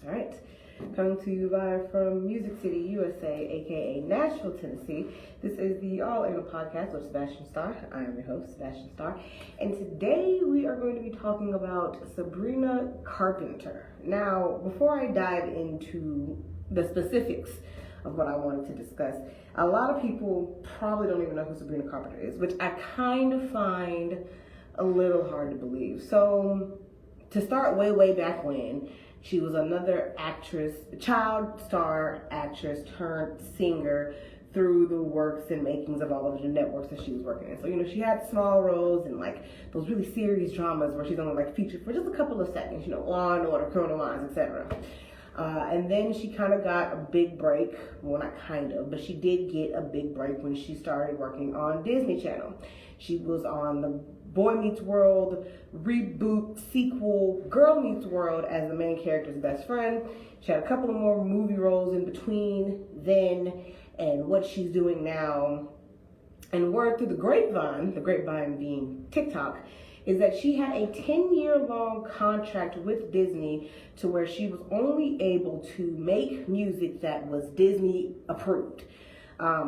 All right. Coming to you live from Music City, USA, aka Nashville, Tennessee. This is the ALLAnal podcast with Sebastian Starr. I am your host, Sebastian Starr. And today we are going to be talking about Sabrina Carpenter. Now, before I dive into the specifics of what I wanted to discuss, a lot of people probably don't even know who Sabrina Carpenter is, which I kind of find a little hard to believe. So, to start way back when, she was another actress, child star actress turned singer through the works and makings of all of the networks that she was working in. So, she had small roles in like those really serious dramas where she's only like featured for just a couple of seconds, Law and Order, Criminal Minds, etc. And then she kind of got a big break. Well, not kind of, but she did get a big break when she started working on Disney Channel. She was on the Boy Meets World reboot sequel Girl Meets World as the main character's best friend. She had a couple of more movie roles in between then and what she's doing now. And word through the grapevine being TikTok, is that she had a 10-year-long contract with Disney to where she was only able to make music that was Disney approved,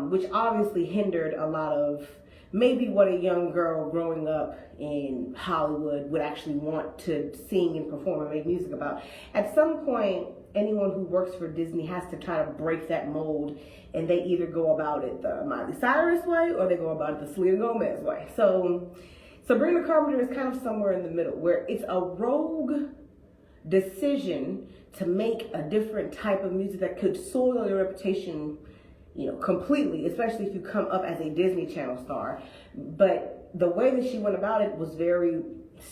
which obviously hindered a lot of maybe what a young girl growing up in Hollywood would actually want to sing and perform and make music about. At some point, anyone who works for Disney has to try to break that mold, and they either go about it the Miley Cyrus way or they go about it the Selena Gomez way. So Sabrina Carpenter is kind of somewhere in the middle, where it's a rogue decision to make a different type of music that could soil your reputation, completely, especially if you come up as a Disney Channel star. But the way that she went about it was very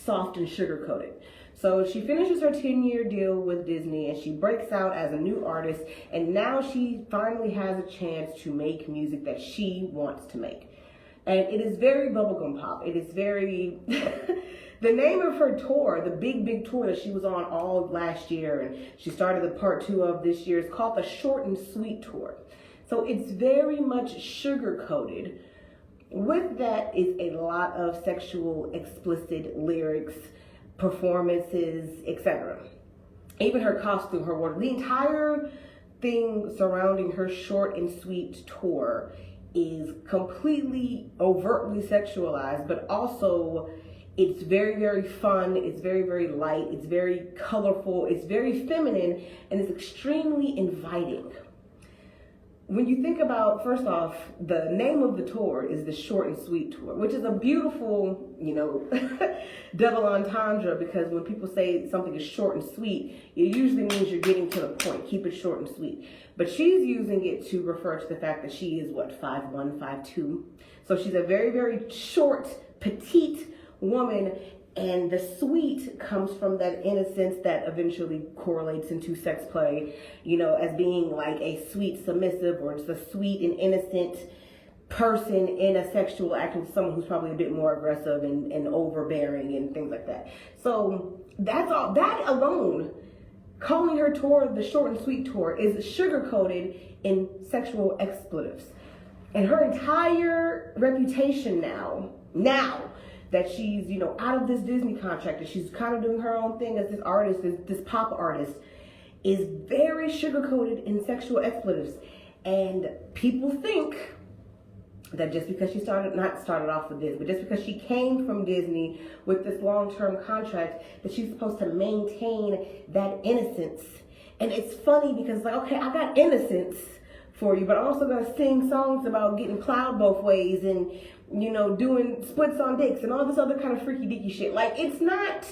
soft and sugar-coated. So she finishes her 10-year deal with Disney and she breaks out as a new artist, and now she finally has a chance to make music that she wants to make. And it is very bubblegum pop. It is very, the name of her tour, the big tour that she was on all of last year, and she started the part 2 of this year, is called the Short and Sweet Tour. So it's very much sugar-coated. With that is a lot of sexual, explicit lyrics, performances, etc. Even her costume, her wardrobe, the entire thing surrounding her Short and Sweet tour is completely overtly sexualized, but also it's very fun, it's very light, it's very colorful, it's very feminine, and it's extremely inviting. When you think about, first off, the name of the tour is the Short and Sweet Tour, which is a beautiful, double entendre, because when people say something is short and sweet, it usually means you're getting to the point. Keep it short and sweet. But she's using it to refer to the fact that she is, 5'1", 5'2". So she's a very short, petite woman. And the sweet comes from that innocence that eventually correlates into sex play, as being like a sweet submissive, or just a sweet and innocent person in a sexual act with someone who's probably a bit more aggressive and overbearing and things like that. So that's all. That alone, calling her tour the Short and Sweet Tour, is sugar-coated in sexual expletives. And her entire reputation now that she's, out of this Disney contract, and she's kind of doing her own thing as this artist, this pop artist, is very sugar-coated in sexual expletives. And people think that just because she started off with this, but just because she came from Disney with this long-term contract, that she's supposed to maintain that innocence. And it's funny because, okay, I got innocence for you, but I'm also gonna sing songs about getting plowed both ways and, doing splits on dicks and all this other kind of freaky deaky shit. It's not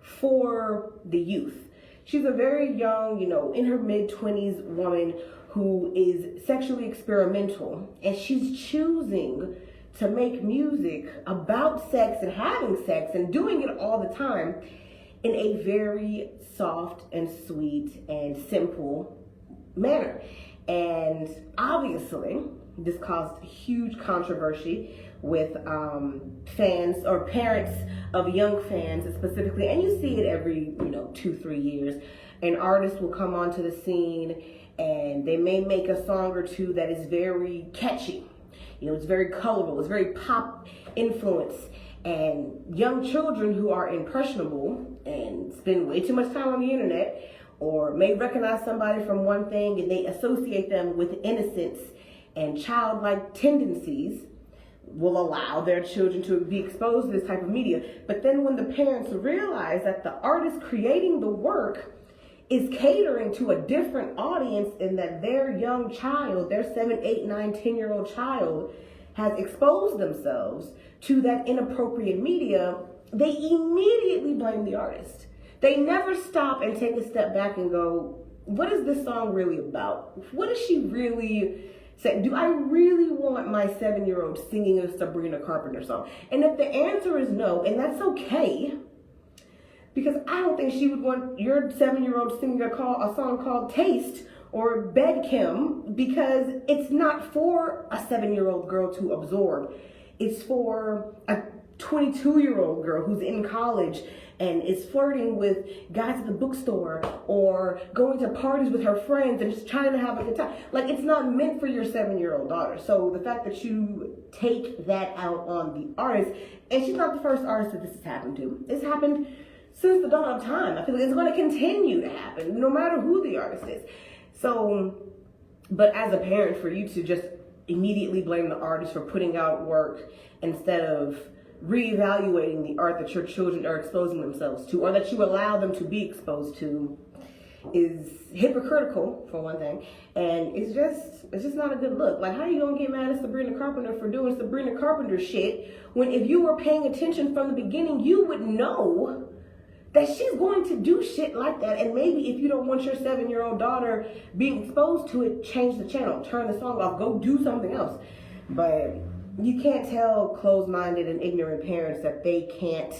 for the youth. She's a very young, in her mid-20s woman who is sexually experimental, and she's choosing to make music about sex and having sex and doing it all the time in a very soft and sweet and simple manner. And obviously, this caused huge controversy with fans or parents of young fans specifically. And you see it every, 2-3 years. An artist will come onto the scene and they may make a song or two that is very catchy. It's very colorful, it's very pop influence. And young children who are impressionable and spend way too much time on the internet or may recognize somebody from one thing and they associate them with innocence and childlike tendencies, will allow their children to be exposed to this type of media. But then when the parents realize that the artist creating the work is catering to a different audience and that their young child, their 7, 8, 9, 10-year-old child has exposed themselves to that inappropriate media, they immediately blame the artist. They never stop and take a step back and go, what is this song really about? What is she really saying? Do I really want my 7-year-old singing a Sabrina Carpenter song? And if the answer is no, and that's okay, because I don't think she would want your 7-year-old singing a song called Taste or Bedkim, because it's not for a 7-year-old girl to absorb. It's for a 22-year-old girl who's in college and is flirting with guys at the bookstore or going to parties with her friends and just trying to have a good time. Like, it's not meant for your 7-year-old daughter. So the fact that you take that out on the artist, and she's not the first artist that this has happened to. It's happened since the dawn of time. I feel like it's going to continue to happen, no matter who the artist is. So, but as a parent, for you to just immediately blame the artist for putting out work instead of reevaluating the art that your children are exposing themselves to, or that you allow them to be exposed to, is hypocritical, for one thing, and it's just not a good look. Like, how are you gonna get mad at Sabrina Carpenter for doing Sabrina Carpenter shit when, if you were paying attention from the beginning, you would know that she's going to do shit like that? And maybe if you don't want your 7-year-old daughter being exposed to it, change the channel, turn the song off, go do something else. But you can't tell closed-minded and ignorant parents that they can't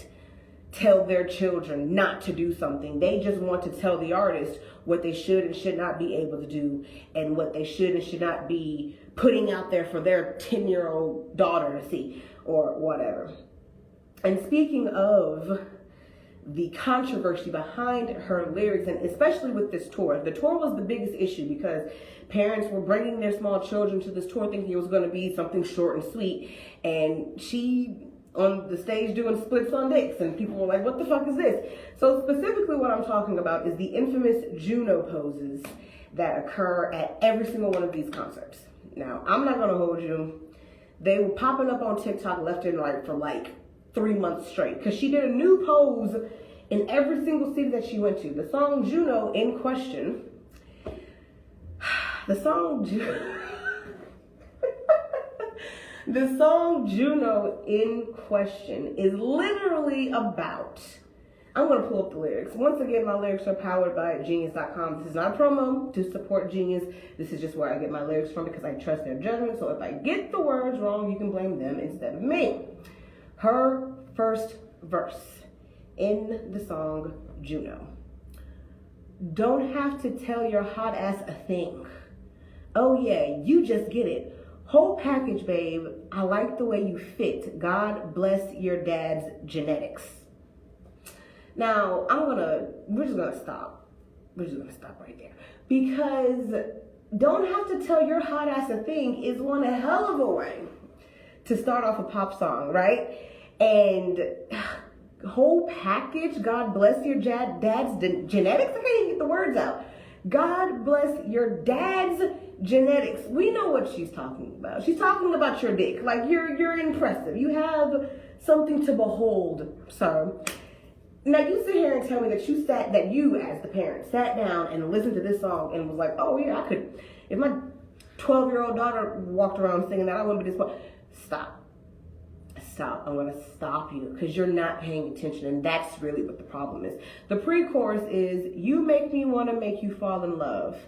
tell their children not to do something. They just want to tell the artist what they should and should not be able to do, and what they should and should not be putting out there for their 10-year-old daughter to see, or whatever. And speaking of the controversy behind her lyrics, and especially with this tour. The tour was the biggest issue because parents were bringing their small children to this tour thinking it was going to be something short and sweet, and she on the stage doing splits on dicks, and people were like, what the fuck is this? So specifically what I'm talking about is the infamous Juno poses that occur at every single one of these concerts. Now, I'm not going to hold you. They were popping up on TikTok left and right for like 3 months straight, because she did a new pose in every single city that she went to. The song Juno in question, the song Juno in question is literally about, I'm going to pull up the lyrics. Once again, my lyrics are powered by Genius.com. This is not a promo to support Genius. This is just where I get my lyrics from, because I trust their judgment. So if I get the words wrong, you can blame them instead of me. Her first verse in the song Juno. Don't have to tell your hot ass a thing. Oh yeah, you just get it. Whole package, babe. I like the way you fit. God bless your dad's genetics. Now, we're just gonna stop. We're just gonna stop right there. Because don't have to tell your hot ass a thing is one hell of a way to start off a pop song, right? And whole package, God bless your dad's genetics. I can't even get the words out. God bless your dad's genetics. We know what she's talking about. She's talking about your dick. Like, you're impressive. You have something to behold, sir. Now you sit here and tell me that you as the parent sat down and listened to this song and was like, oh yeah, I could, if my 12-year-old daughter walked around singing that, I wouldn't be this point. Stop. I'm going to stop you, because you're not paying attention, and that's really what the problem is. The pre-chorus is, you make me want to make you fall in love.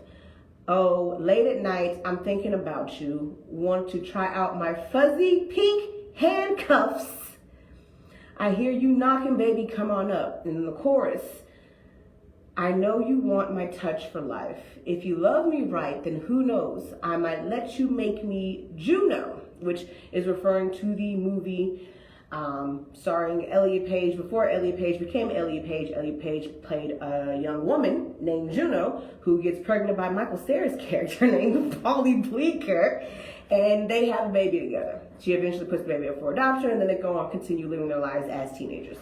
Oh, late at night, I'm thinking about you. Want to try out my fuzzy pink handcuffs. I hear you knocking, baby, come on up. And in the chorus, I know you want my touch for life. If you love me right, then who knows? I might let you make me Juno, which is referring to the movie starring Elliot Page. Before Elliot Page became Elliot Page played a young woman named Juno who gets pregnant by Michael Cera's character named Polly Bleeker, and they have a baby together. She eventually puts the baby up for adoption, and then they go on continue living their lives as teenagers.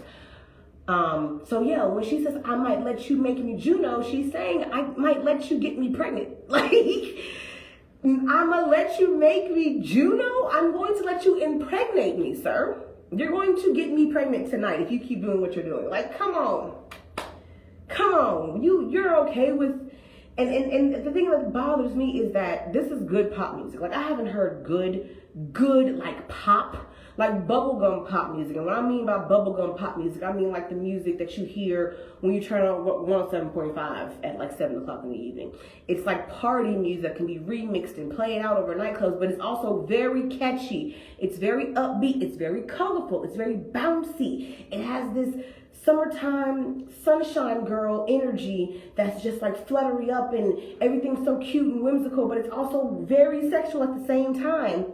So yeah, when she says, I might let you make me Juno, she's saying, I might let you get me pregnant. Like, I'ma let you make me Juno? I'm going to let you impregnate me, sir. You're going to get me pregnant tonight if you keep doing what you're doing. Like, come on. Come on. You're okay with... And the thing that bothers me is that this is good pop music. Like, I haven't heard good, like, pop, like bubblegum pop music. And what I mean by bubblegum pop music, I mean like the music that you hear when you turn on 107.5 at like 7 o'clock in the evening. It's like party music that can be remixed and played out over nightclubs, but it's also very catchy. It's very upbeat. It's very colorful. It's very bouncy. It has this summertime sunshine girl energy that's just like fluttery up and everything's so cute and whimsical, but it's also very sexual at the same time.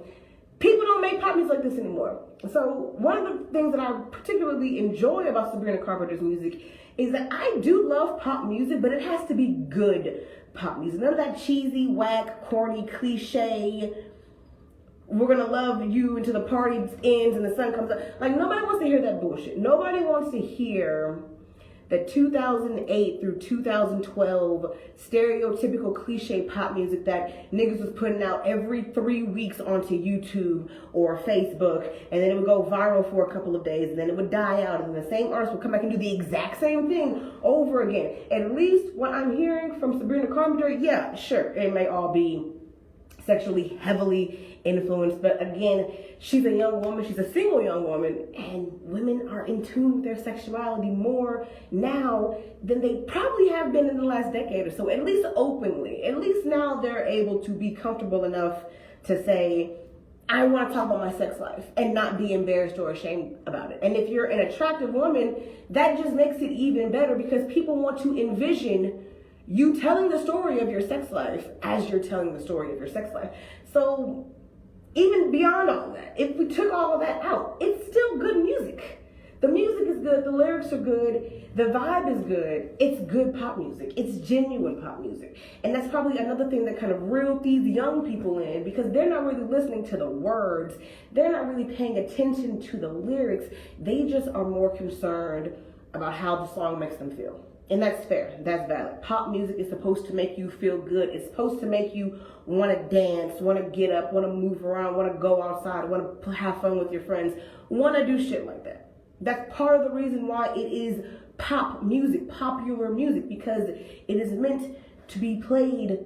People don't make pop music like this anymore. So one of the things that I particularly enjoy about Sabrina Carpenter's music is that I do love pop music, but it has to be good pop music. None of that cheesy, whack, corny, cliche, we're gonna love you until the party ends and the sun comes up. Like, nobody wants to hear that bullshit. Nobody wants to hear that 2008 through 2012 stereotypical cliche pop music that niggas was putting out every 3 weeks onto YouTube or Facebook, and then it would go viral for a couple of days, and then it would die out, and the same artist would come back and do the exact same thing over again. At least what I'm hearing from Sabrina Carpenter, yeah, sure, it may all be sexually heavily influenced, but again, she's a young woman, she's a single young woman, and women are in tune with their sexuality more now than they probably have been in the last decade or so, at least openly. At least now they're able to be comfortable enough to say, I want to talk about my sex life and not be embarrassed or ashamed about it. And if you're an attractive woman, that just makes it even better because people want to envision you telling the story of your sex life as you're telling the story of your sex life. So even beyond all that, if we took all of that out, it's still good music. The music is good, the lyrics are good, the vibe is good. It's good pop music. It's genuine pop music. And that's probably another thing that kind of reeled these young people in because they're not really listening to the words. They're not really paying attention to the lyrics. They just are more concerned about how the song makes them feel. And that's fair. That's valid. Pop music is supposed to make you feel good. It's supposed to make you want to dance, want to get up, want to move around, want to go outside, want to have fun with your friends, want to do shit like that. That's part of the reason why it is pop music, popular music, because it is meant to be played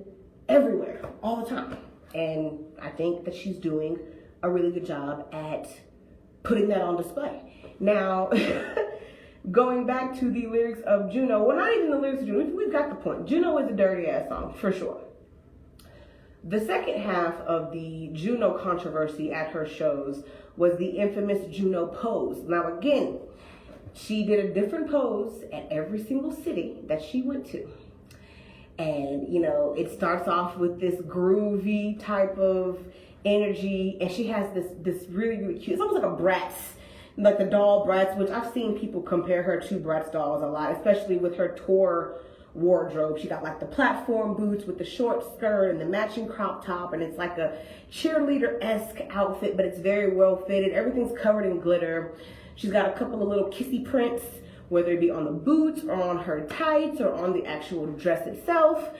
everywhere, all the time. And I think that she's doing a really good job at putting that on display. Now, going back to the lyrics of Juno, well, not even the lyrics of Juno, we've got the point. Juno is a dirty ass song, for sure. The second half of the Juno controversy at her shows was the infamous Juno pose. Now again, she did a different pose at every single city that she went to. And, you know, it starts off with this groovy type of energy, and she has this really, really cute, it's almost like a Bratz, like the doll Bratz, which I've seen people compare her to Bratz dolls a lot, especially with her tour wardrobe. She got like the platform boots with the short skirt and the matching crop top, and it's like a cheerleader-esque outfit, but it's very well fitted. Everything's covered in glitter. She's got a couple of little kissy prints, whether it be on the boots or on her tights or on the actual dress itself,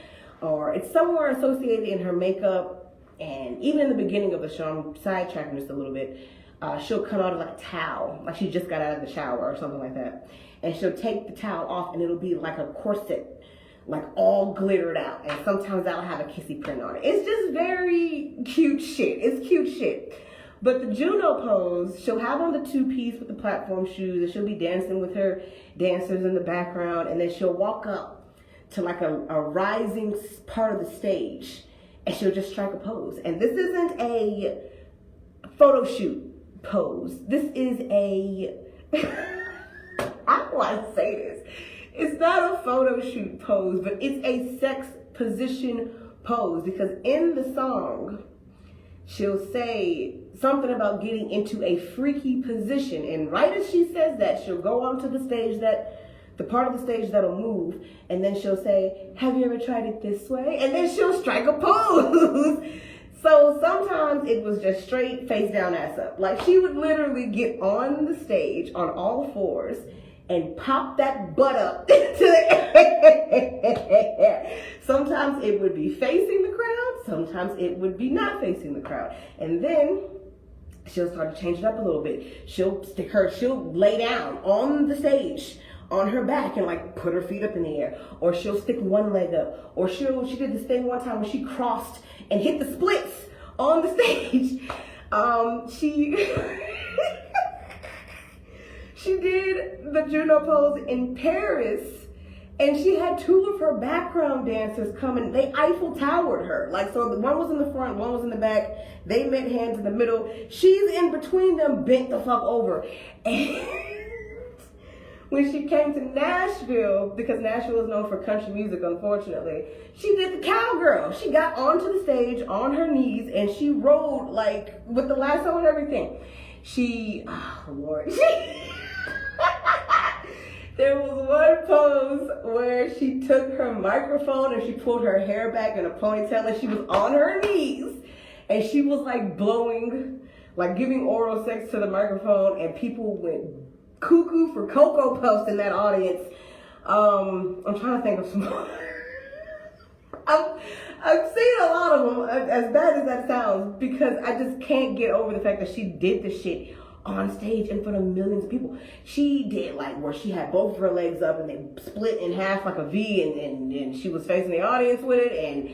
or it's somewhere associated in her makeup. And even in the beginning of the show, I'm sidetracking just a little bit, she'll come out of like a towel, like she just got out of the shower or something like that. And she'll take the towel off and it'll be like a corset, like all glittered out. And sometimes that'll have a kissy print on it. It's just very cute shit. It's cute shit. But the Juno pose, she'll have on the two-piece with the platform shoes, and she'll be dancing with her dancers in the background, and then she'll walk up to like a rising part of the stage, and she'll just strike a pose. And this isn't a photo shoot pose. This is a, I don't want to say this. It's not a photo shoot pose, but it's a sex position pose, because in the song, she'll say something about getting into a freaky position. And right as she says that, she'll go onto the stage, the part of the stage that'll move, and then she'll say, have you ever tried it this way? And then she'll strike a pose. So sometimes it was just straight face down, ass up. Like she would literally get on the stage on all fours and pop that butt up to the air. Sometimes it would be facing the crowd, sometimes it would be not facing the crowd. And then she'll start to change it up a little bit. She'll lay down on the stage on her back and like put her feet up in the air, or she'll stick one leg up, or she did this thing one time where she crossed and hit the splits on the stage. She did the Juno pose in Paris, and she had two of her background dancers come and they Eiffel Towered her. Like, so one was in the front, one was in the back. They met hands in the middle. She's in between them, bent the fuck over. And when she came to Nashville, because Nashville is known for country music, unfortunately, she did the cowgirl. She got onto the stage on her knees and she rolled like with the lasso and everything. There was one pose where she took her microphone and she pulled her hair back in a ponytail and she was on her knees and she was like blowing, like giving oral sex to the microphone, and people went cuckoo for Cocoa Puffs in that audience. I'm trying to think of some more. I've seen a lot of them, as bad as that sounds, because I just can't get over the fact that she did the shit on stage in front of millions of people. She did like where she had both of her legs up and they split in half like a V, and she was facing the audience with it, and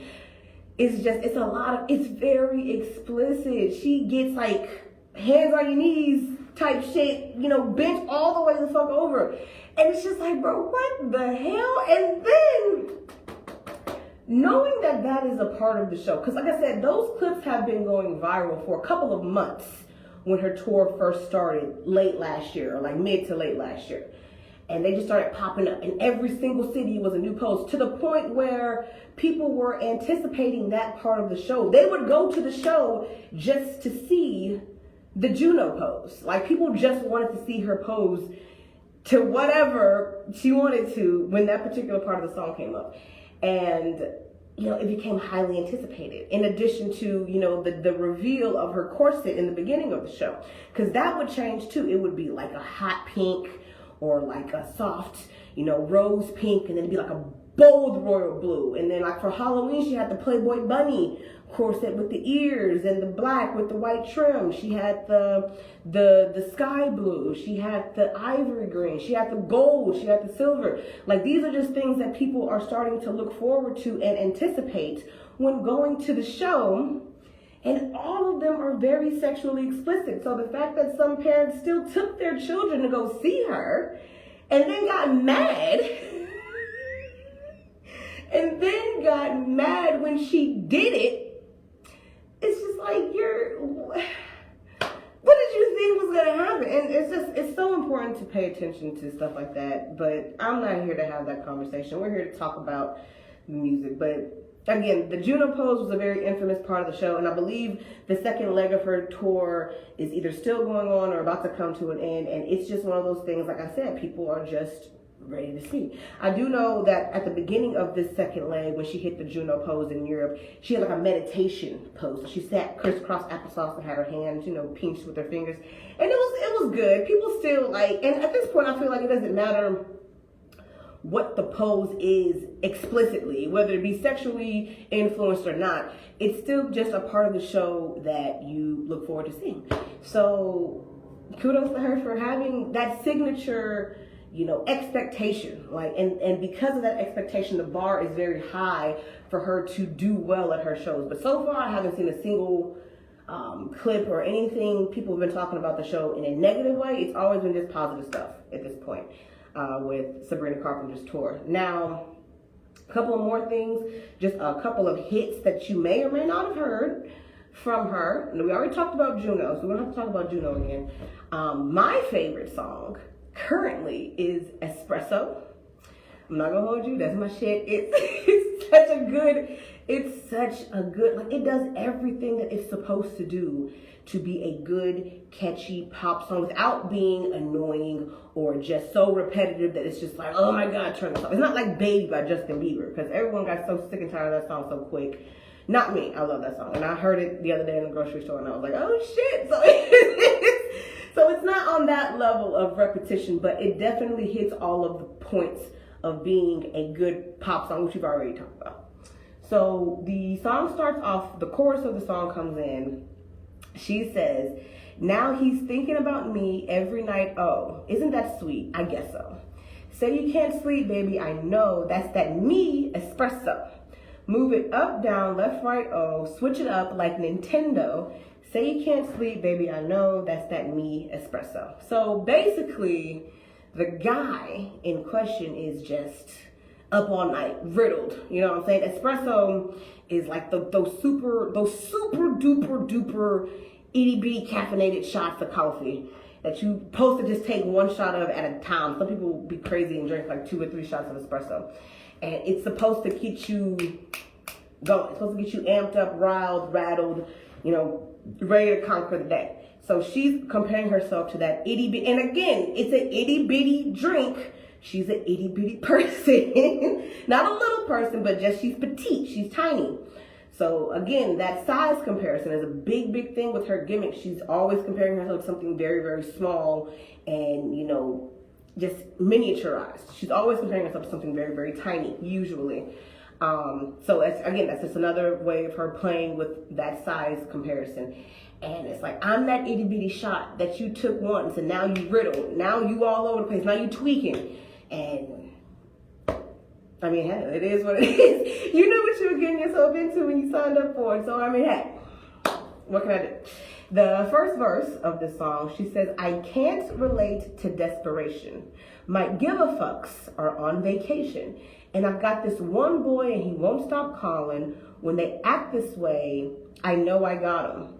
it's very explicit. She gets like hands on your knees type shit, bent all the way the fuck over. And it's just like, bro, what the hell? And then knowing that is a part of the show, because like I said, those clips have been going viral for a couple of months when her tour first started late last year, or like mid to late last year. And they just started popping up. In every single city was a new pose, to the point where people were anticipating that part of the show. They would go to the show just to see the Juno pose. Like, people just wanted to see her pose to whatever she wanted to when that particular part of the song came up. And it became highly anticipated, in addition to, the reveal of her corset in the beginning of the show. Because that would change too. It would be like a hot pink or like a soft, rose pink, and then it'd be like a bold royal blue. And then like for Halloween, she had the Playboy bunny corset with the ears and the black with the white trim. She had the sky blue. She had the ivory green. She had the gold. She had the silver. Like, these are just things that people are starting to look forward to and anticipate when going to the show. And all of them are very sexually explicit. So the fact that some parents still took their children to go see her and then got mad when she did it, it's just like, what did you think was going to happen? And it's so important to pay attention to stuff like that. But I'm not here to have that conversation. We're here to talk about music. But again, the Juno pose was a very infamous part of the show. And I believe the second leg of her tour is either still going on or about to come to an end. And it's just one of those things, like I said, people are just ready to see. I do know that at the beginning of this second leg, when she hit the Juno pose in Europe, she had like a meditation pose. So she sat crisscross applesauce and had her hands, pinched with her fingers. And it was good. People still like, and at this point I feel like it doesn't matter what the pose is explicitly, whether it be sexually influenced or not. It's still just a part of the show that you look forward to seeing. So kudos to her for having that signature expectation, and because of that expectation, the bar is very high for her to do well at her shows. But so far, I haven't seen a single clip or anything people have been talking about the show in a negative way. It's always been just positive stuff at this point with Sabrina Carpenter's tour. Now, a couple of more things, just a couple of hits that you may or may not have heard from her. And we already talked about Juno, so we don't have to talk about Juno again. My favorite song currently is Espresso. I'm not gonna hold you, that's my shit. It's such a good, it does everything that it's supposed to do to be a good, catchy pop song without being annoying or just so repetitive that it's just like, oh my God, turn this off. It's not like Baby by Justin Bieber, because everyone got so sick and tired of that song so quick. Not me, I love that song. And I heard it the other day in the grocery store and I was like, oh shit. So it's not on that level of repetition, but it definitely hits all of the points of being a good pop song, which we've already talked about. So the song starts off, the chorus of the song comes in. She says, now he's thinking about me every night. Oh, isn't that sweet? I guess so. Say you can't sleep, baby. I know that's that me espresso. Move it up, down, left, right, oh. Switch it up like Nintendo. Say you can't sleep, baby. I know that's that me espresso. So basically, the guy in question is just up all night, riddled. You know what I'm saying? Espresso is like those super duper itty bitty caffeinated shots of coffee that you supposed to just take one shot of at a time. Some people will be crazy and drink like 2 or 3 shots of espresso. And it's supposed to get you going. It's supposed to get you amped up, riled, rattled, you know, ready to conquer the day. So she's comparing herself to that itty bitty, and again, it's an itty bitty drink. She's an itty bitty person. Not a little person, but just she's petite, she's tiny. So again, that size comparison is a big thing with her gimmick. She's always comparing herself to something very small and, you know, just miniaturized. She's always comparing herself to something very tiny, usually. So that's just another way of her playing with that size comparison. And it's like, I'm that itty bitty shot that you took once and now you riddled. Now you all over the place. Now you tweaking. And I mean, hey, it is what it is. You knew what you were getting yourself into when you signed up for it. So I mean, hey, what can I do? The first verse of this song, she says, I can't relate to desperation. My give-a-fucks are on vacation. And I've got this one boy and he won't stop calling. When they act this way, I know I got him.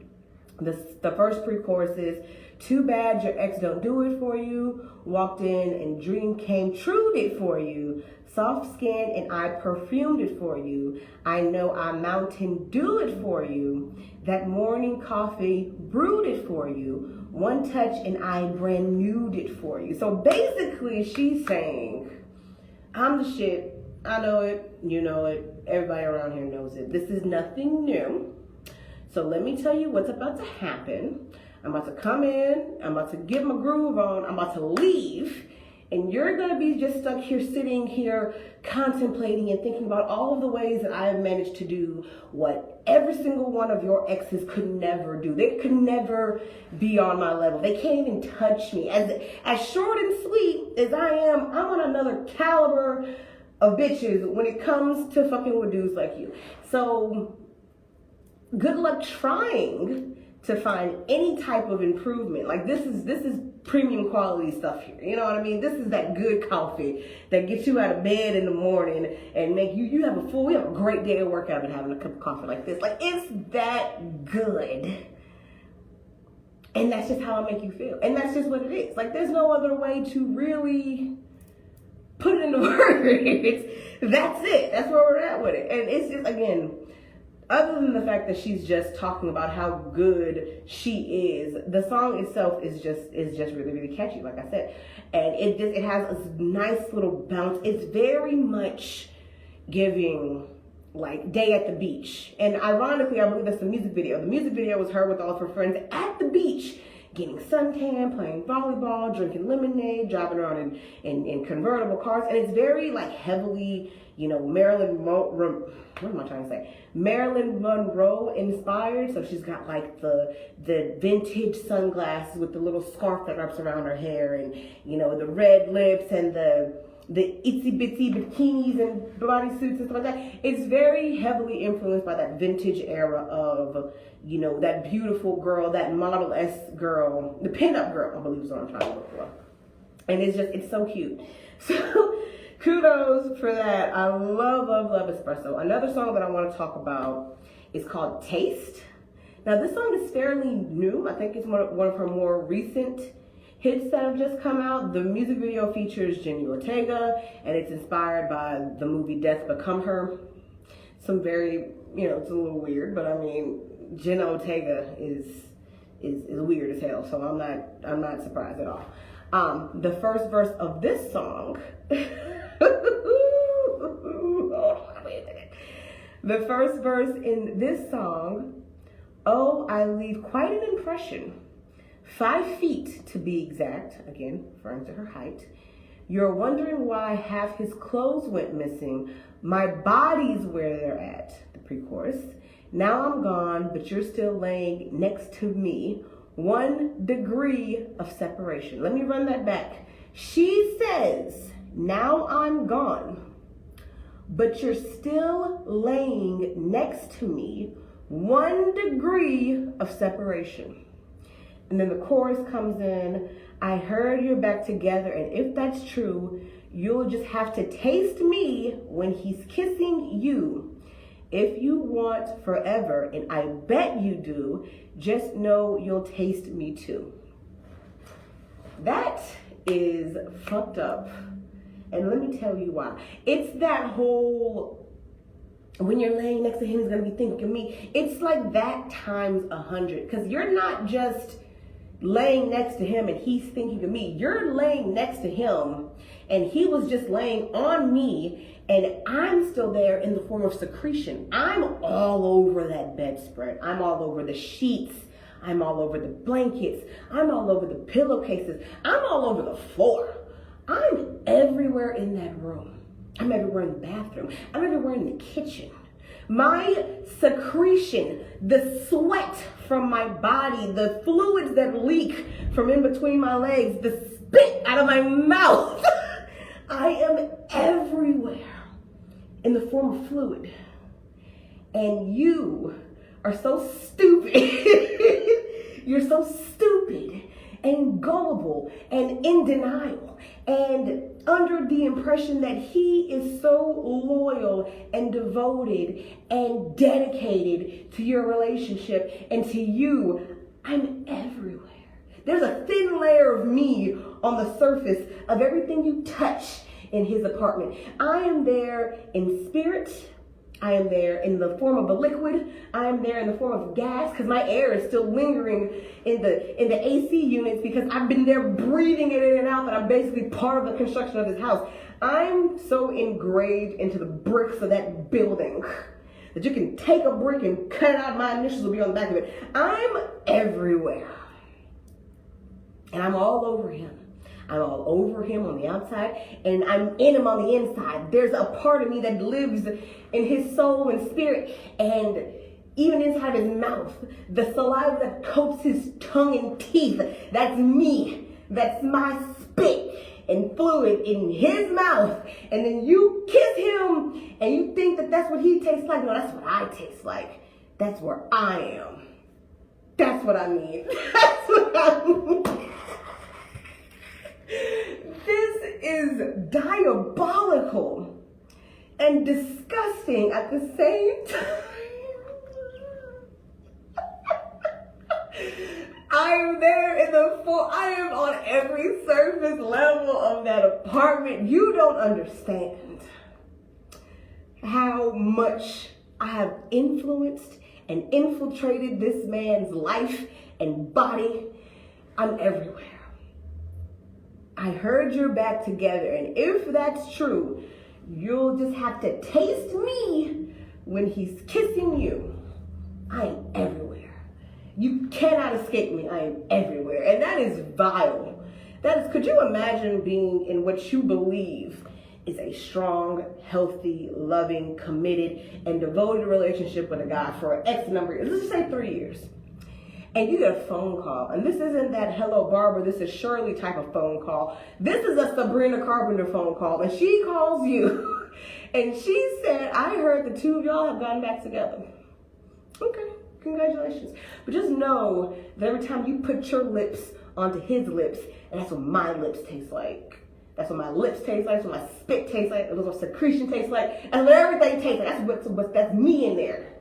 The first 3 choruses, too bad your ex don't do it for you. Walked in and dream came true it for you. Soft skin and I perfumed it for you. I know I Mountain Dew it for you. That morning coffee brewed it for you. One touch and I brand newed it for you. So basically she's saying, I'm the shit. I know it. You know it. Everybody around here knows it. This is nothing new. So let me tell you what's about to happen. I'm about to come in. I'm about to get my groove on. I'm about to leave. And you're going to be just stuck here, sitting here, contemplating and thinking about all of the ways that I have managed to do what every single one of your exes could never do. They could never be on my level. They can't even touch me. As short and sweet as I am, I'm on another caliber of bitches when it comes to fucking with dudes like you. So good luck trying to find any type of improvement. Like this is premium quality stuff here. You know what I mean? This is that good coffee that gets you out of bed in the morning and make you have a great day at work after having a cup of coffee like this. Like it's that good. And that's just how I make you feel. And that's just what it is. Like there's no other way to really put it into words. That's it. That's where we're at with it. And it's just, again, other than the fact that she's just talking about how good she is, the song itself is just really catchy, like I said. And it has a nice little bounce. It's very much giving like Day at the Beach. And ironically, I believe that's the music video. The music video was her with all of her friends at the beach, getting suntan, playing volleyball, drinking lemonade, driving around in convertible cars. And it's very like heavily, you know, Marilyn Monroe inspired. So she's got like the vintage sunglasses with the little scarf that wraps around her hair, and you know, the red lips and the itsy bitsy bikinis and bodysuits and stuff like that. It's very heavily influenced by that vintage era of, you know, that beautiful girl, that model-esque girl, the pinup girl, I believe is what I'm trying to look for. And it's so cute. So kudos for that. I love espresso. Another song that I want to talk about is called Taste. Now this song is fairly new. I think it's one of her more recent hits that have just come out. The music video features Jenny Ortega, and it's inspired by the movie Death Become Her. Some very, you know, it's a little weird, but I mean, Jenny Ortega is weird as hell, so I'm not surprised at all. The first verse of this song, the first verse in this song, oh, I leave quite an impression. 5 feet to be exact, again, referring to her height. You're wondering why half his clothes went missing. My body's where they're at, the pre-chorus. Now I'm gone, but you're still laying next to me. 1 degree of separation. Let me run that back. She says, now I'm gone, but you're still laying next to me. 1 degree of separation. And then the chorus comes in. I heard you're back together, and if that's true, you'll just have to taste me when he's kissing you. If you want forever, and I bet you do, just know you'll taste me too. That is fucked up. And let me tell you why. It's that whole, when you're laying next to him, he's gonna be thinking of me. It's like that times 100. Because you're not just laying next to him and he's thinking of me. You're laying next to him and he was just laying on me, and I'm still there in the form of secretion. I'm all over that bedspread. I'm all over the sheets. I'm all over the blankets. I'm all over the pillowcases. I'm all over the floor. I'm everywhere in that room. I'm everywhere in the bathroom. I'm everywhere in the kitchen. My secretion, the sweat from my body, the fluids that leak from in between my legs, the spit out of my mouth. I am everywhere in the form of fluid. And you are so stupid. You're so stupid and gullible and in denial and under the impression that he is so loyal and devoted and dedicated to your relationship and to you. I'm everywhere. There's a thin layer of me on the surface of everything you touch in his apartment. I am there in spirit. I am there in the form of a liquid. I am there in the form of gas because my air is still lingering in the AC units because I've been there breathing it in and out, that I'm basically part of the construction of this house. I'm so engraved into the bricks of that building that you can take a brick and cut it out, my initials will be on the back of it. I'm everywhere. And I'm all over him. I'm all over him on the outside, and I'm in him on the inside. There's a part of me that lives in his soul and spirit, and even inside his mouth, the saliva that coats his tongue and teeth, that's me. That's my spit and fluid in his mouth. And then you kiss him, and you think that that's what he tastes like. No, that's what I taste like. That's where I am. That's what I mean. That's what I mean. This is diabolical and disgusting at the same time. I am there in the full, I am on every surface level of that apartment. You don't understand how much I have influenced and infiltrated this man's life and body. I'm everywhere. I heard you're back together, and if that's true, you'll just have to taste me when he's kissing you. I am everywhere. You cannot escape me. I am everywhere. And that is vile. That is, could you imagine being in what you believe is a strong, healthy, loving, committed, and devoted relationship with a guy for X number of years, let's just say 3 years. And you get a phone call, and this isn't that hello Barbara, this is Shirley type of phone call. This is a Sabrina Carpenter phone call, and she calls you, and she said, I heard the two of y'all have gotten back together. Okay, congratulations. But just know that every time you put your lips onto his lips, and that's what my lips taste like. That's what my lips taste like, that's what my spit tastes like, that's what secretion tastes like, that's what everything tastes like, that's me in there.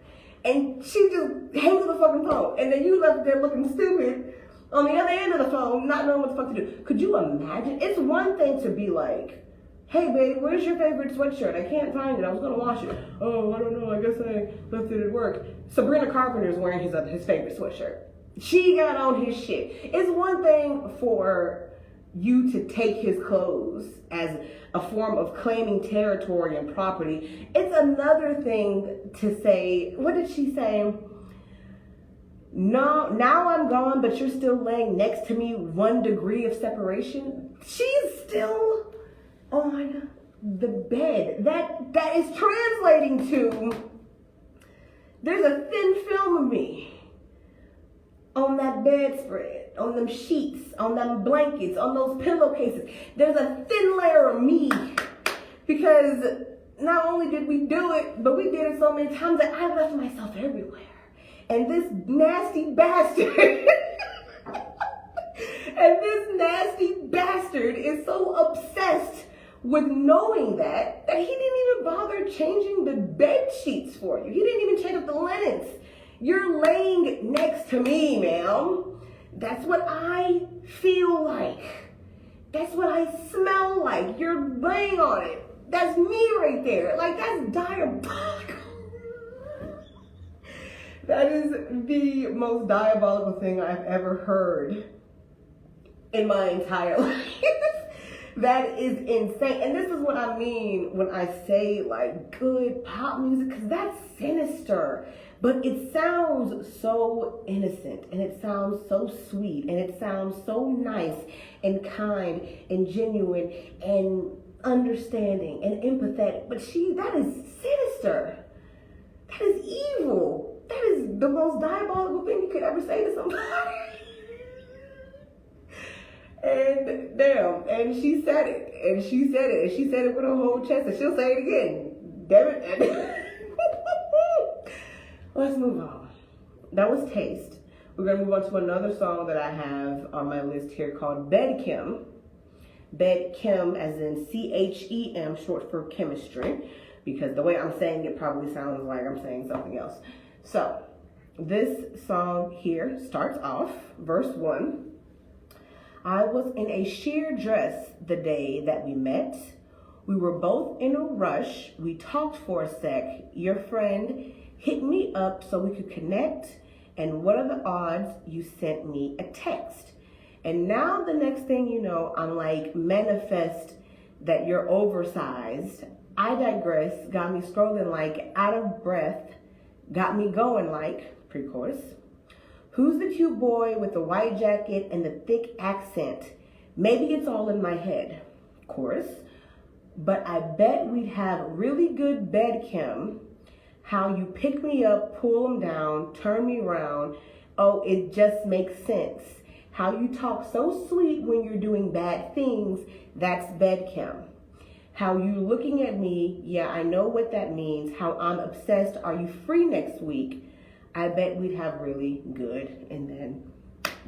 And she just hangs up the fucking phone. And then you left there looking stupid on the other end of the phone, not knowing what the fuck to do. Could you imagine? It's one thing to be like, hey babe, where's your favorite sweatshirt? I can't find it. I was gonna wash it. Oh, I don't know. I guess I left it at work. Sabrina Carpenter is wearing his favorite sweatshirt. She got on his shit. It's one thing for you to take his clothes as a form of claiming territory and property. It's another thing to say, what did she say? No, now I'm gone, but you're still laying next to me, 1 degree of separation. She's still on the bed. That is translating to, there's a thin film of me on that bedspread, on them sheets, on them blankets, on those pillowcases. There's a thin layer of me, because not only did we do it, but we did it so many times that I left myself everywhere. And this nasty bastard, is so obsessed with knowing that he didn't even bother changing the bed sheets for you. He didn't even change up the linens. You're laying next to me, ma'am. That's what I feel like. That's what I smell like. You're laying on it. That's me right there. Like, that's diabolical. That is the most diabolical thing I've ever heard in my entire life. That is insane. And this is what I mean when I say like good pop music, because that's sinister. But it sounds so innocent, and it sounds so sweet, and it sounds so nice and kind and genuine and understanding and empathetic. But that is sinister. That is evil. That is the most diabolical thing you could ever say to somebody. And damn, and she said it, and she said it, and she said it with her whole chest, and she'll say it again. Damn it. Let's move on. That was Taste. We're going to move on to another song that I have on my list here called Bed Chem. Bed Chem as in CHEM, short for chemistry, because the way I'm saying it probably sounds like I'm saying something else. So, this song here starts off, verse 1. I was in a sheer dress the day that we met. We were both in a rush. We talked for a sec. Your friend hit me up so we could connect. And what are the odds you sent me a text? And now the next thing you know, I'm like, manifest that you're oversized. I digress, got me scrolling like out of breath, got me going like pre-chorus. Who's the cute boy with the white jacket and the thick accent? Maybe it's all in my head. Chorus. But I bet we'd have really good bed chem. How you pick me up, pull them down, turn me around. Oh, it just makes sense. How you talk so sweet when you're doing bad things, that's bed chem. How you looking at me, yeah, I know what that means. How I'm obsessed, are you free next week? I bet we'd have really good. And then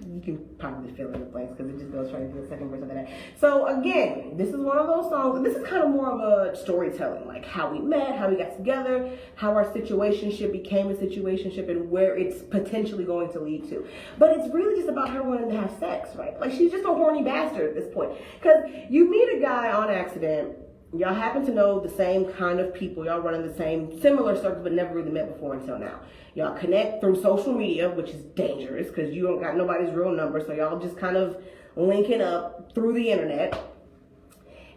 you can probably fill in the blanks because it just goes right into the second verse of that. So again, this is one of those songs, and this is kind of more of a storytelling, like how we met, how we got together, how our situationship became a situationship, and where it's potentially going to lead to. But it's really just about her wanting to have sex, right? Like, she's just a horny bastard at this point. Because you meet a guy on accident, y'all happen to know the same kind of people, y'all run in the same similar circles, but never really met before until now. Y'all connect through social media, which is dangerous because you don't got nobody's real number, so y'all just kind of linking up through the internet.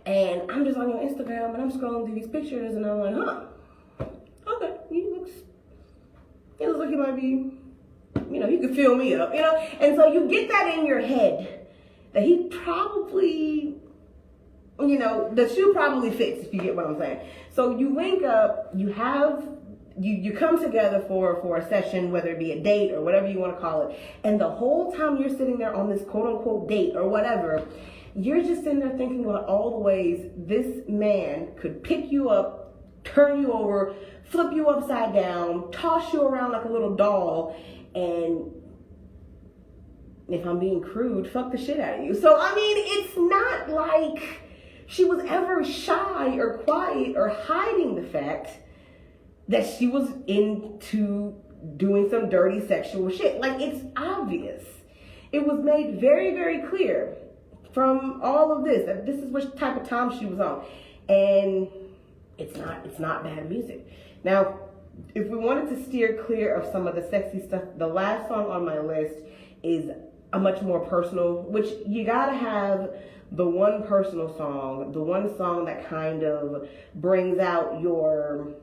And I'm just on your Instagram and I'm scrolling through these pictures and I'm like, okay, he looks like he might be, he could fill me up, And so you get that in your head that he probably, the shoe probably fits, if you get what I'm saying. So you link up, you come together for a session, whether it be a date or whatever you want to call it. And the whole time you're sitting there on this quote unquote date or whatever, you're just sitting there thinking about all the ways this man could pick you up, turn you over, flip you upside down, toss you around like a little doll, and if I'm being crude, fuck the shit out of you. So, it's not like she was ever shy or quiet or hiding the fact that she was into doing some dirty sexual shit. Like, it's obvious. It was made very, very clear from all of this that this is what type of time she was on. And it's not bad music. Now, if we wanted to steer clear of some of the sexy stuff, the last song on my list is a much more personal, which you gotta have the one personal song, the one song that kind of brings out your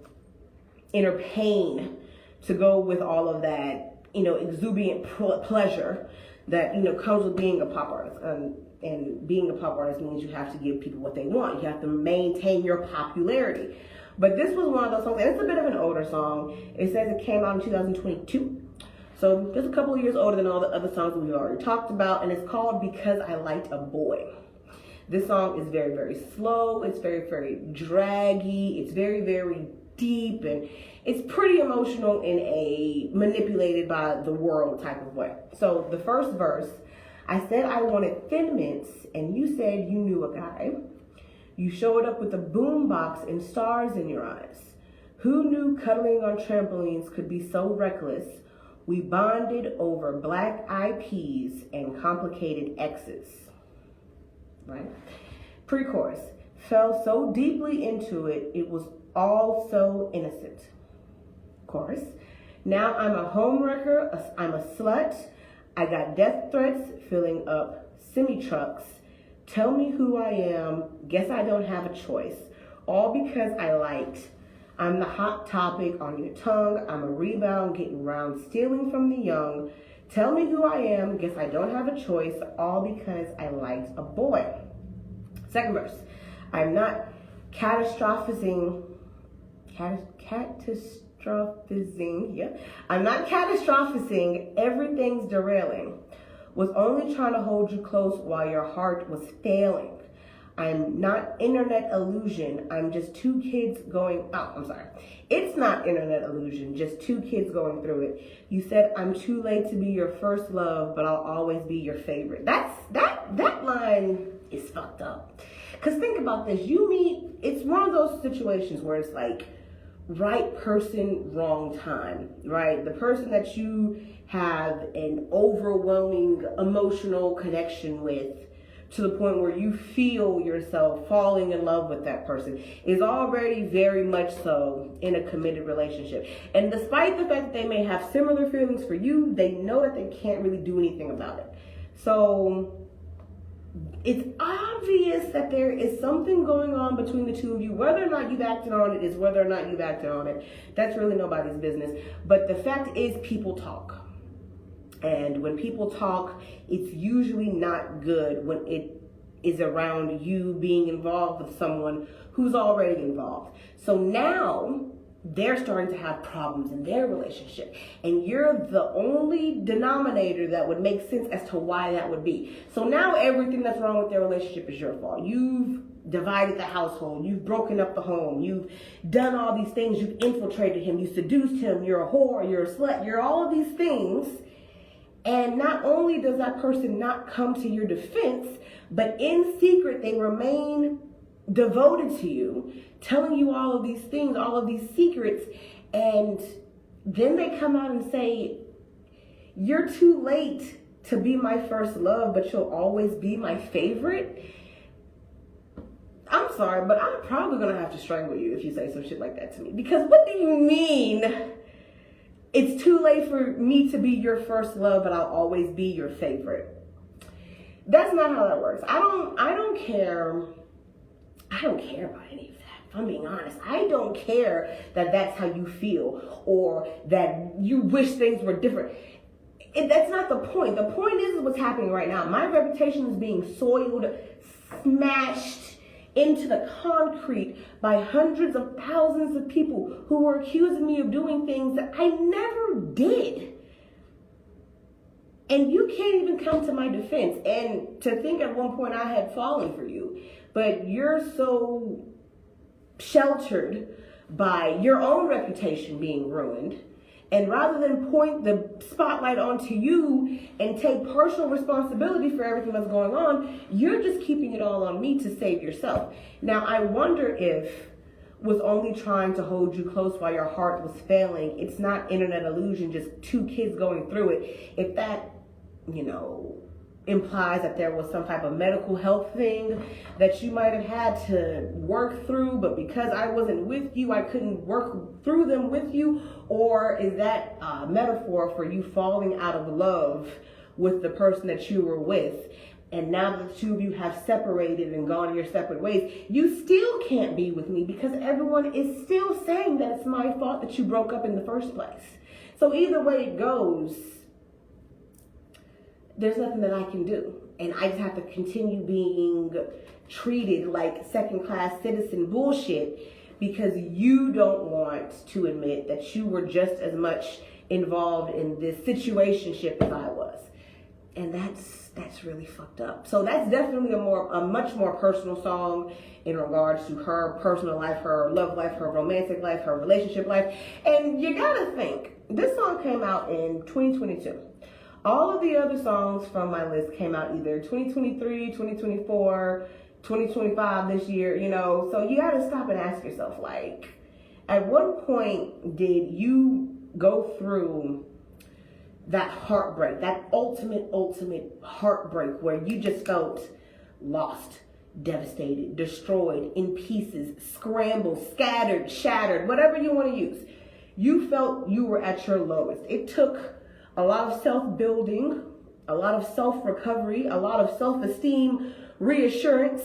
inner pain to go with all of that, exuberant pleasure that, comes with being a pop artist. And being a pop artist means you have to give people what they want. You have to maintain your popularity. But this was one of those songs, and it's a bit of an older song. It says it came out in 2022. So just a couple of years older than all the other songs we've already talked about, and it's called Because I Liked a Boy. This song is very, very slow. It's very, very draggy. It's very, very deep, and it's pretty emotional in a manipulated by the world type of way. So the first verse, I said I wanted Thin Mints, and you said you knew a guy. You showed up with a boombox and stars in your eyes. Who knew cuddling on trampolines could be so reckless? We bonded over black eyed peas and complicated exes. Right? Pre-chorus. Fell so deeply into it, it was all so innocent. Chorus. Now I'm a homewrecker, I'm a slut. I got death threats filling up semi-trucks. Tell me who I am. Guess I don't have a choice. All because I liked. I'm the hot topic on your tongue. I'm a rebound getting round, stealing from the young. Tell me who I am. Guess I don't have a choice. All because I liked a boy. Second verse. I'm not catastrophizing. I'm not catastrophizing. Everything's derailing. Was only trying to hold you close while your heart was failing. I'm not internet illusion. I'm just two kids going out. I'm sorry. It's not internet illusion. Just two kids going through it. You said I'm too late to be your first love, but I'll always be your favorite. That line is fucked up. Cause think about this. It's one of those situations where it's like right person, wrong time, right? The person that you have an overwhelming emotional connection with, to the point where you feel yourself falling in love with that person, is already very much so in a committed relationship. And despite the fact that they may have similar feelings for you, they know that they can't really do anything about it. So it's obvious that there is something going on between the two of you. Whether or not you've acted on it is whether or not you've acted on it. That's really nobody's business. But the fact is, people talk. And when people talk, it's usually not good when it is around you being involved with someone who's already involved. So now they're starting to have problems in their relationship. And you're the only denominator that would make sense as to why that would be. So now everything that's wrong with their relationship is your fault. You've divided the household. You've broken up the home. You've done all these things. You've infiltrated him. You seduced him. You're a whore. You're a slut. You're all of these things. And not only does that person not come to your defense, but in secret, they remain devoted to you, telling you all of these things, all of these secrets. And then they come out and say, you're too late to be my first love, but you'll always be my favorite. I'm sorry, but I'm probably going to have to strangle you if you say some shit like that to me. Because what do you mean? It's too late for me to be your first love, but I'll always be your favorite. That's not how that works. I don't care about any of that. If I'm being honest, I don't care that that's how you feel or that you wish things were different. That's not the point. The point is what's happening right now. My reputation is being soiled, smashed into the concrete by hundreds of thousands of people who were accusing me of doing things that I never did. And you can't even come to my defense. And to think at one point I had fallen for you, but you're so sheltered by your own reputation being ruined. And rather than point the spotlight onto you and take personal responsibility for everything that's going on, you're just keeping it all on me to save yourself. Now, I wonder if was only trying to hold you close while your heart was failing. It's not internet illusion, just two kids going through it. If that, implies that there was some type of medical health thing that you might have had to work through, but because I wasn't with you, I couldn't work through them with you? Or is that a metaphor for you falling out of love with the person that you were with? And now that the two of you have separated and gone your separate ways, you still can't be with me because everyone is still saying that it's my fault that you broke up in the first place. So either way it goes, there's nothing that I can do. And I just have to continue being treated like second-class citizen bullshit because you don't want to admit that you were just as much involved in this situationship as I was. And that's really fucked up. So that's definitely a much more personal song in regards to her personal life, her love life, her romantic life, her relationship life. And you gotta think, this song came out in 2022. All of the other songs from my list came out either 2023, 2024, 2025 this year, you know. So you gotta stop and ask yourself, like, at what point did you go through that heartbreak, that ultimate heartbreak where you just felt lost, devastated, destroyed, in pieces, scrambled, scattered, shattered, whatever you want to use. You felt you were at your lowest. It took a lot of self-building, a lot of self-recovery, a lot of self-esteem, reassurance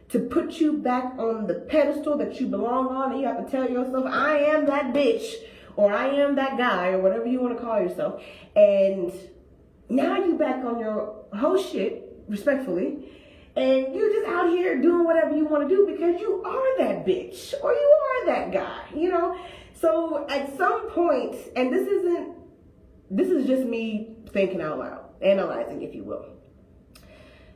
to put you back on the pedestal that you belong on, and you have to tell yourself, I am that bitch, or I am that guy, or whatever you want to call yourself. And now you back on your whole shit, respectfully, and you're just out here doing whatever you want to do because you are that bitch, or you are that guy, you know? So at some point, and this is just me thinking out loud, analyzing, if you will.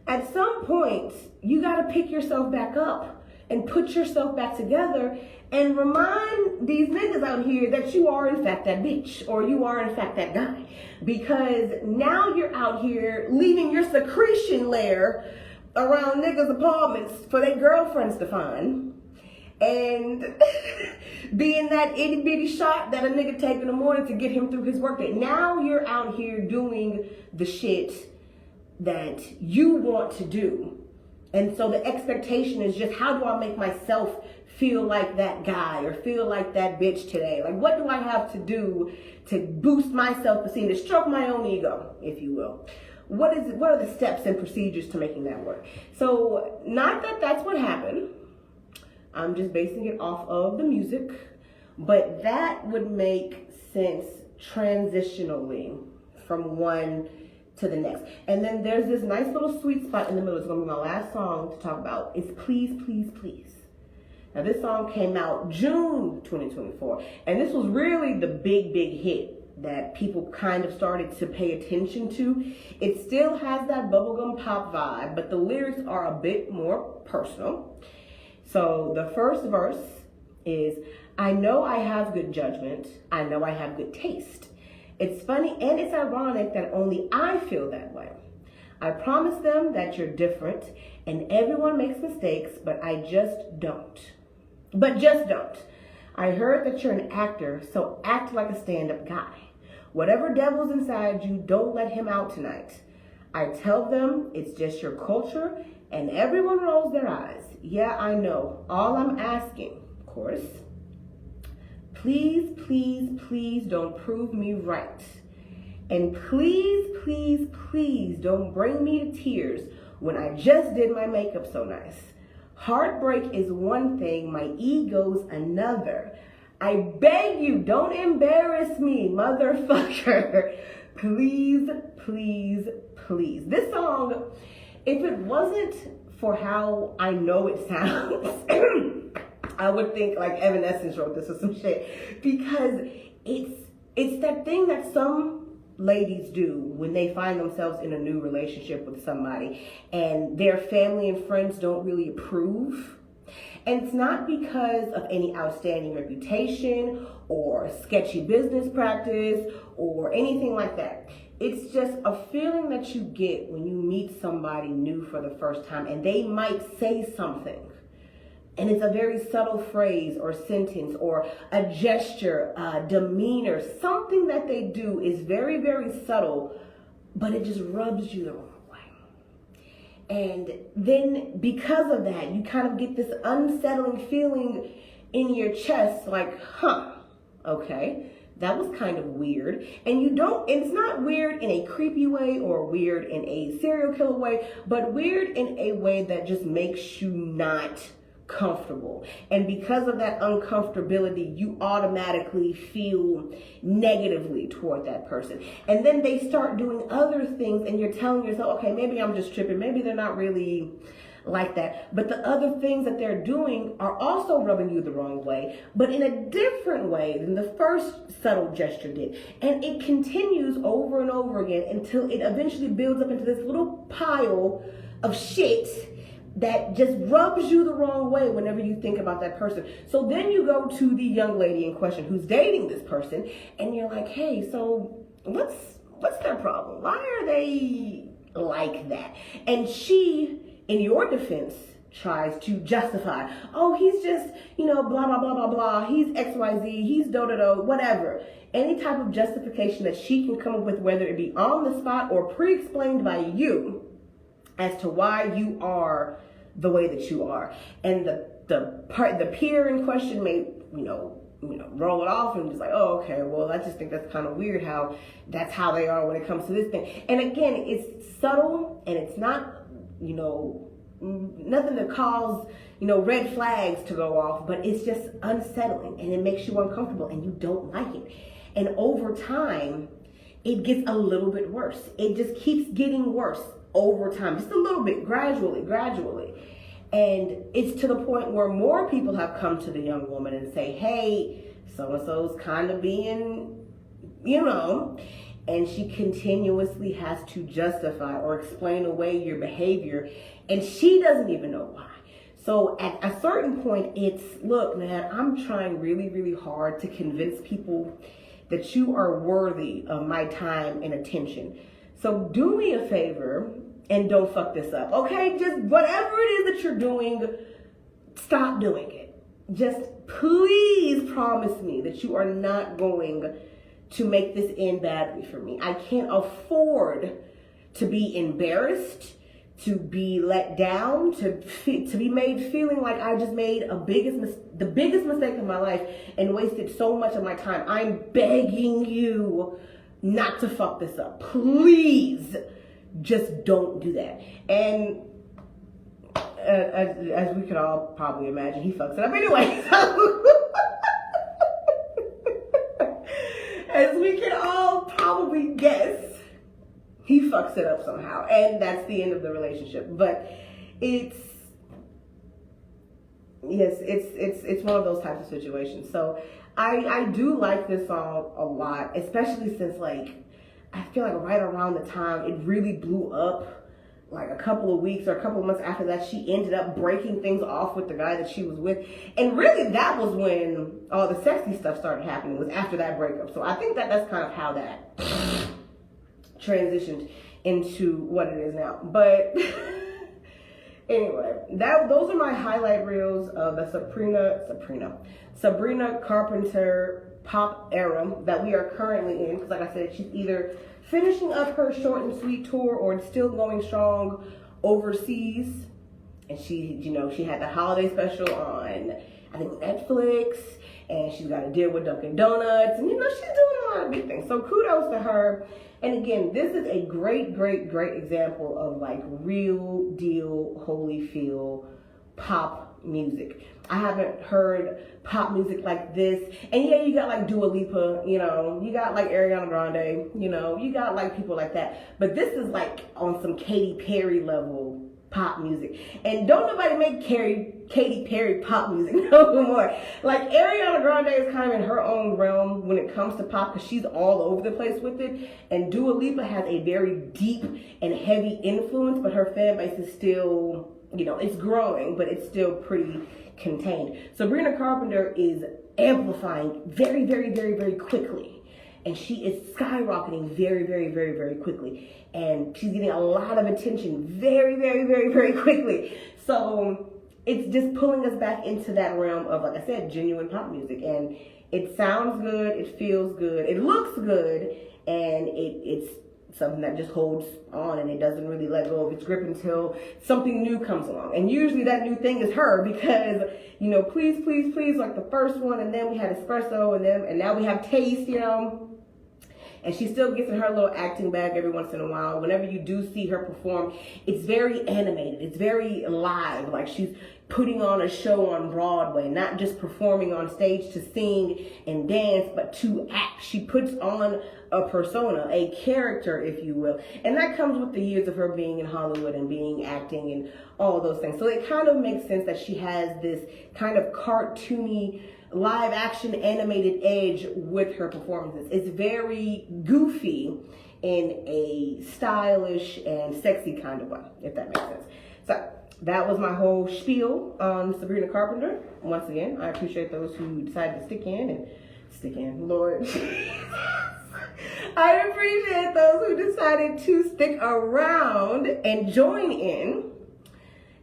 At some point, you got to pick yourself back up and put yourself back together and remind these niggas out here that you are in fact that bitch, or you are in fact that guy. Because now you're out here leaving your secretion lair around niggas' apartments for their girlfriends to find, and being that itty bitty shot that a nigga take in the morning to get him through his workday. Now you're out here doing the shit that you want to do. And so the expectation is just, how do I make myself feel like that guy or feel like that bitch today? Like, what do I have to do to boost my self-esteem, to stroke my own ego, if you will? What are the steps and procedures to making that work? So not that that's what happened. I'm just basing it off of the music, but that would make sense transitionally from one to the next. And then there's this nice little sweet spot in the middle. It's going to be my last song to talk about. It's Please, Please, Please. Now this song came out June 2024, and this was really the big hit that people kind of started to pay attention to. It still has that bubblegum pop vibe, but the lyrics are a bit more personal. So the first verse is, I know I have good judgment. I know I have good taste. It's funny and it's ironic that only I feel that way. I promise them that you're different and everyone makes mistakes, but I just don't. But just don't. I heard that you're an actor, so act like a stand-up guy. Whatever devil's inside you, don't let him out tonight. I tell them it's just your culture and everyone rolls their eyes. Yeah, I know. All I'm asking, chorus, please, please, please don't prove me right. And please, please, please don't bring me to tears when I just did my makeup so nice. Heartbreak is one thing, my ego's another. I beg you, don't embarrass me, motherfucker. Please, please, please. This song, if it wasn't for how I know it sounds, I would think like Evanescence wrote this or some shit, because it's that thing that some ladies do when they find themselves in a new relationship with somebody and their family and friends don't really approve. And it's not because of any outstanding reputation or sketchy business practice or anything like that. It's just a feeling that you get when you meet somebody new for the first time and they might say something. And it's a very subtle phrase or sentence or a gesture, demeanor. Something that they do is very, very subtle, but it just rubs you the wrong way. And then because of that, you kind of get this unsettling feeling in your chest like, okay, that was kind of weird. And it's not weird in a creepy way or weird in a serial killer way, but weird in a way that just makes you not comfortable. And because of that uncomfortability, you automatically feel negatively toward that person. And then they start doing other things and you're telling yourself, okay, maybe I'm just tripping. Maybe they're not really like that. But the other things that they're doing are also rubbing you the wrong way, but in a different way than the first subtle gesture did. And it continues over and over again until it eventually builds up into this little pile of shit that just rubs you the wrong way whenever you think about that person. So then you go to the young lady in question who's dating this person, and you're like, hey, so what's their problem? Why are they like that? And she, in your defense, tries to justify, oh, he's just, blah, blah, blah, blah, blah. He's XYZ, he's do-do-do, whatever. Any type of justification that she can come up with, whether it be on the spot or pre-explained by you, as to why you are the way that you are. And the peer in question may, roll it off and just like, oh, okay, well, I just think that's kind of weird how that's how they are when it comes to this thing. And again, it's subtle and it's not, nothing that cause, red flags to go off, but it's just unsettling and it makes you uncomfortable and you don't like it. And over time, it gets a little bit worse. It just keeps getting worse over time, just a little bit, gradually. And it's to the point where more people have come to the young woman and say, hey, so-and-so's kind of being, and she continuously has to justify or explain away your behavior, and she doesn't even know why. So at a certain point, it's, look, man, I'm trying really, really hard to convince people that you are worthy of my time and attention. So do me a favor and don't fuck this up, okay? Just whatever it is that you're doing, stop doing it. Just please promise me that you are not going to make this end badly for me. I can't afford to be embarrassed, to be let down, to be made feeling like I just made the biggest mistake of my life and wasted so much of my time. I'm begging you not to fuck this up. Please, just don't do that. And as we could all probably imagine, he fucks it up anyway. So as we can all probably guess, he fucks it up somehow, and that's the end of the relationship. But it's one of those types of situations. So I do like this song a lot, especially since I feel like right around the time it really blew up, like a couple of weeks or a couple of months after that, she ended up breaking things off with the guy that she was with. And really that was when all the sexy stuff started happening, was after that breakup. So I think that's kind of how that transitioned into what it is now. But anyway, those are my highlight reels of the Sabrina Carpenter pop era that we are currently in, because like I said, she's either finishing up her short and sweet tour or still going strong overseas. And she had the holiday special on, I think, Netflix, and she's got a deal with Dunkin' Donuts, and she's doing a lot of big things. So kudos to her. And again, this is a great, great, great example of real deal Holyfield pop music. I haven't heard pop music like this. And yeah, you got Dua Lipa, you got Ariana Grande, you got people like that. But this is on some Katy Perry level pop music. And don't nobody make Katy Perry pop music no more. Ariana Grande is kind of in her own realm when it comes to pop, because she's all over the place with it. And Dua Lipa has a very deep and heavy influence, but her fan base is still, it's growing, but it's still pretty contained. Sabrina Carpenter is amplifying very, very, very, very quickly. And she is skyrocketing very, very, very, very quickly. And she's getting a lot of attention very, very, very, very quickly. So it's just pulling us back into that realm of, like I said, genuine pop music. And it sounds good, it feels good, it looks good, and it's something that just holds on and it doesn't really let go of its grip until something new comes along. And usually that new thing is her, because, please, please, please, the first one, and then we had Espresso, and now we have Taste, And she still gets in her little acting bag every once in a while. Whenever you do see her perform, it's very animated. It's very live. She's putting on a show on Broadway, not just performing on stage to sing and dance, but to act. She puts on a persona, a character, if you will. And that comes with the years of her being in Hollywood and being acting and all those things. So it kind of makes sense that she has this kind of cartoony, live action animated edge with her performances. It's very goofy in a stylish and sexy kind of way, if that makes sense. So that was my whole spiel on Sabrina Carpenter. Once again, I appreciate those who decided to stick in, Lord. I appreciate those who decided to stick around and join in.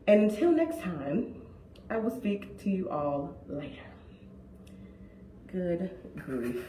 And until next time, I will speak to you all later. Good grief.